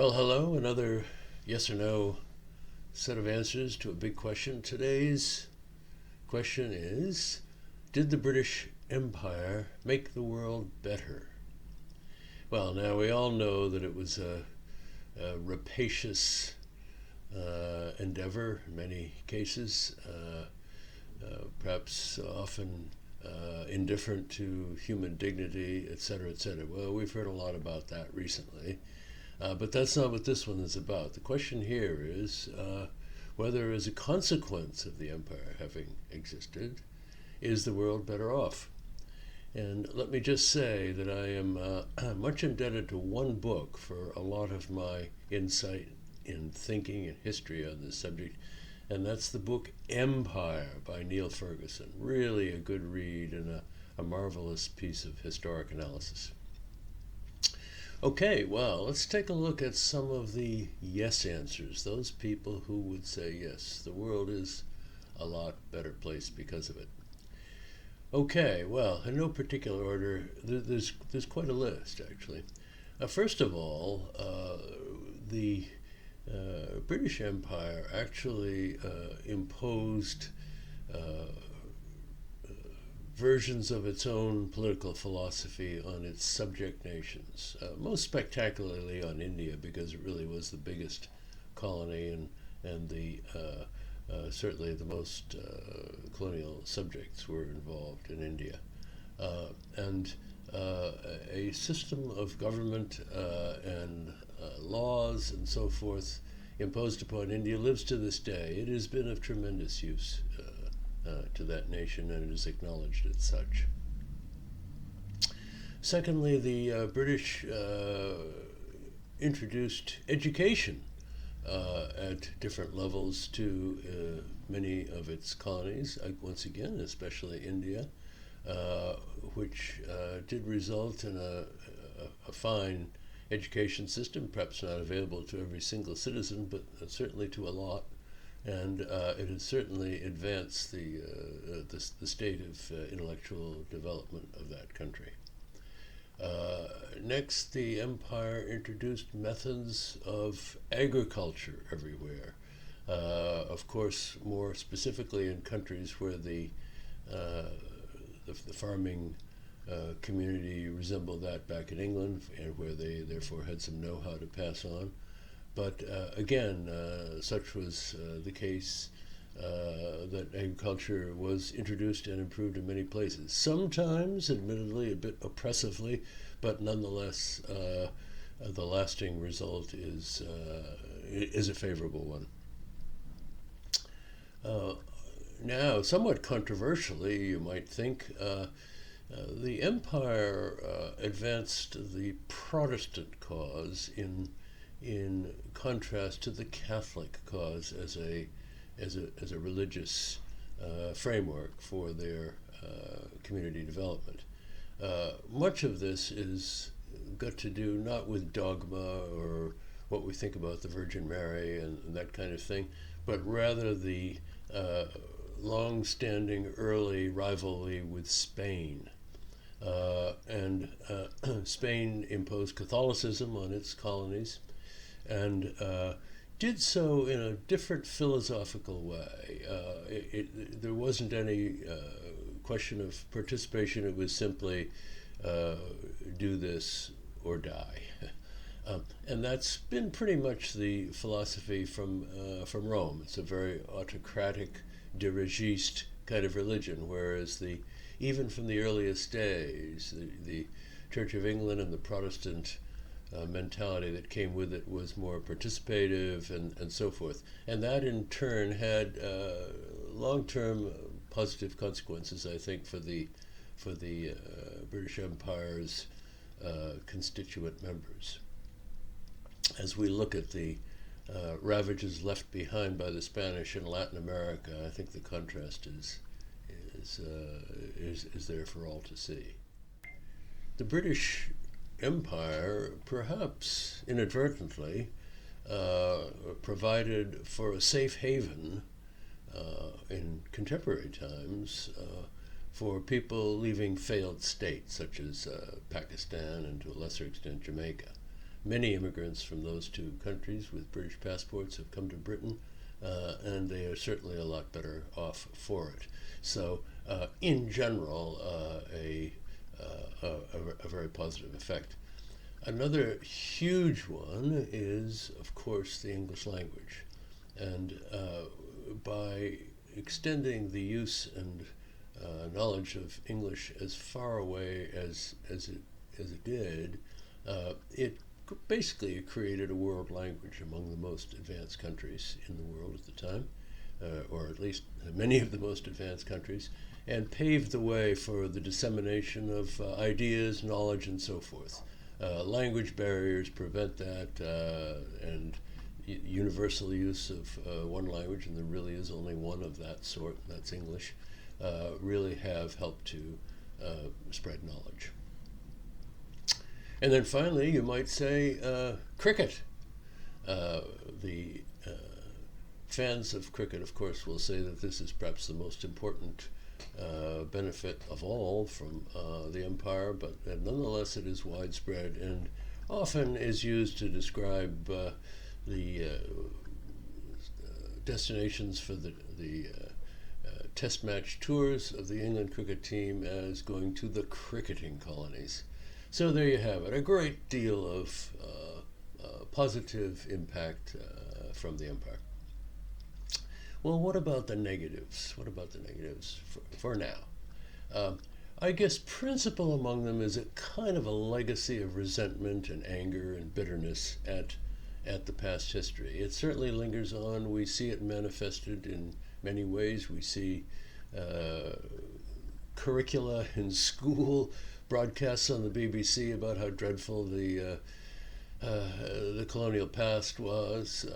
Well, hello, another yes or no set of answers to a big question. Today's question is: did the British Empire make the world better? Well, now we all know that it was a rapacious endeavor in many cases, perhaps often indifferent to human dignity, etc., etc. Well, we've heard a lot about that recently. But that's not what this one is about. The question here is whether, as a consequence of the empire having existed, is the world better off? And let me just say that I am much indebted to one book for a lot of my insight in thinking and history on this subject, and that's the book Empire by Neil Ferguson. Really a good read and a marvelous piece of historic analysis. Okay, well, let's take a look at some of the yes answers. Those people who would say yes, the world is a lot better place because of it. Okay, well, in no particular order, there's quite a list actually. First of all, the British Empire actually imposed versions of its own political philosophy on its subject nations, most spectacularly on India, because it really was the biggest colony and the certainly the most colonial subjects were involved in India. And a system of government and laws and so forth imposed upon India lives to this day. It has been of tremendous use to that nation, and it is acknowledged as such. Secondly, the British introduced education at different levels to many of its colonies, once again, especially India, which did result in a fine education system, perhaps not available to every single citizen, but certainly to a lot. And it has certainly advanced the state of intellectual development of that country. Next, the empire introduced methods of agriculture everywhere. Of course, more specifically in countries where the farming community resembled that back in England, and where they therefore had some know-how to pass on. But again, such was the case that agriculture was introduced and improved in many places. Sometimes, admittedly, a bit oppressively, but nonetheless, the lasting result is a favorable one. Now, somewhat controversially, you might think, the empire advanced the Protestant cause in contrast to the Catholic cause as a religious framework for their community development. Much of this is got to do not with dogma or what we think about the Virgin Mary and that kind of thing, but rather the long-standing early rivalry with Spain. And Spain imposed Catholicism on its colonies, and did so in a different philosophical way. There wasn't any question of participation. It was simply do this or die. And that's been pretty much the philosophy from Rome. It's a very autocratic, dirigiste kind of religion, whereas even from the earliest days, the Church of England and the Protestant mentality that came with it was more participative and so forth. And that in turn had long-term positive consequences, I think, for the British Empire's constituent members. As we look at the ravages left behind by the Spanish in Latin America, I think the contrast is there for all to see. The British Empire, perhaps inadvertently, provided for a safe haven in contemporary times for people leaving failed states such as Pakistan and to a lesser extent Jamaica. Many immigrants from those two countries with British passports have come to Britain, and they are certainly a lot better off for it. So, in general, a very positive effect. Another huge one is, of course, the English language. And by extending the use and knowledge of English as far away as it did, it basically created a world language among the most advanced countries in the world at the time, or at least many of the most advanced countries, and paved the way for the dissemination of ideas, knowledge, and so forth. Language barriers prevent that, and universal use of one language, and there really is only one of that sort, and that's English, really have helped to spread knowledge. And then finally, you might say cricket. The fans of cricket, of course, will say that this is perhaps the most important benefit of all from the empire, but nonetheless it is widespread and often is used to describe the destinations for the test match tours of the England cricket team as going to the cricketing colonies. So there you have it, a great deal of positive impact from the empire. Well, what about the negatives? What about the negatives for now? I guess principal among them is a kind of a legacy of resentment and anger and bitterness at the past history. It certainly lingers on. We see it manifested in many ways. We see curricula in school, broadcasts on the BBC about how dreadful the colonial past was,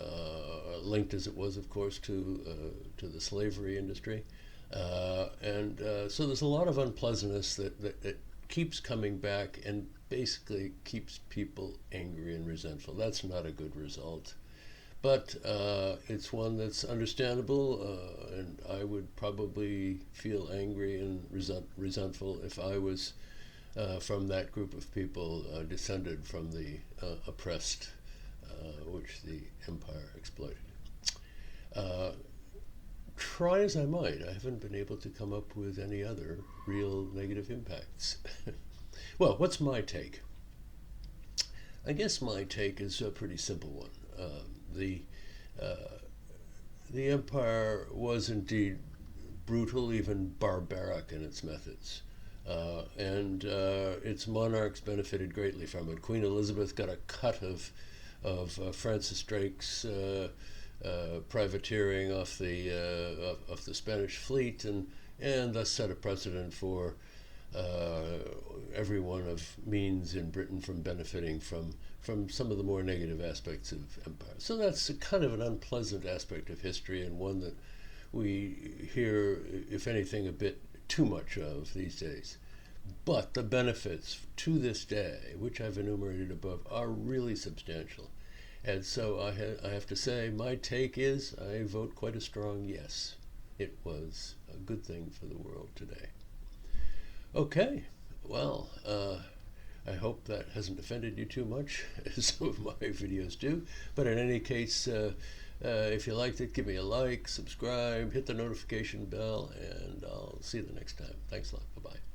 linked as it was, of course, to the slavery industry. And so there's a lot of unpleasantness that keeps coming back and basically keeps people angry and resentful. That's not a good result. But it's one that's understandable, and I would probably feel angry and resentful if I was from that group of people descended from the oppressed, which the empire exploited. Try as I might, I haven't been able to come up with any other real negative impacts. Well, what's my take? I guess my take is a pretty simple one. The empire was indeed brutal, even barbaric in its methods. And its monarchs benefited greatly from it. Queen Elizabeth got a cut of Francis Drake's privateering off the Spanish fleet, and thus set a precedent for everyone of means in Britain from benefiting from some of the more negative aspects of empire. So that's kind of an unpleasant aspect of history, and one that we hear, if anything, a bit too much of these days. But the benefits to this day, which I've enumerated above, are really substantial. And so I have to say, my take is I vote quite a strong yes. It was a good thing for the world today. Okay, well, I hope that hasn't offended you too much, as some of my videos do. But in any case, if you liked it, give me a like, subscribe, hit the notification bell, and I'll see you the next time. Thanks a lot. Bye-bye.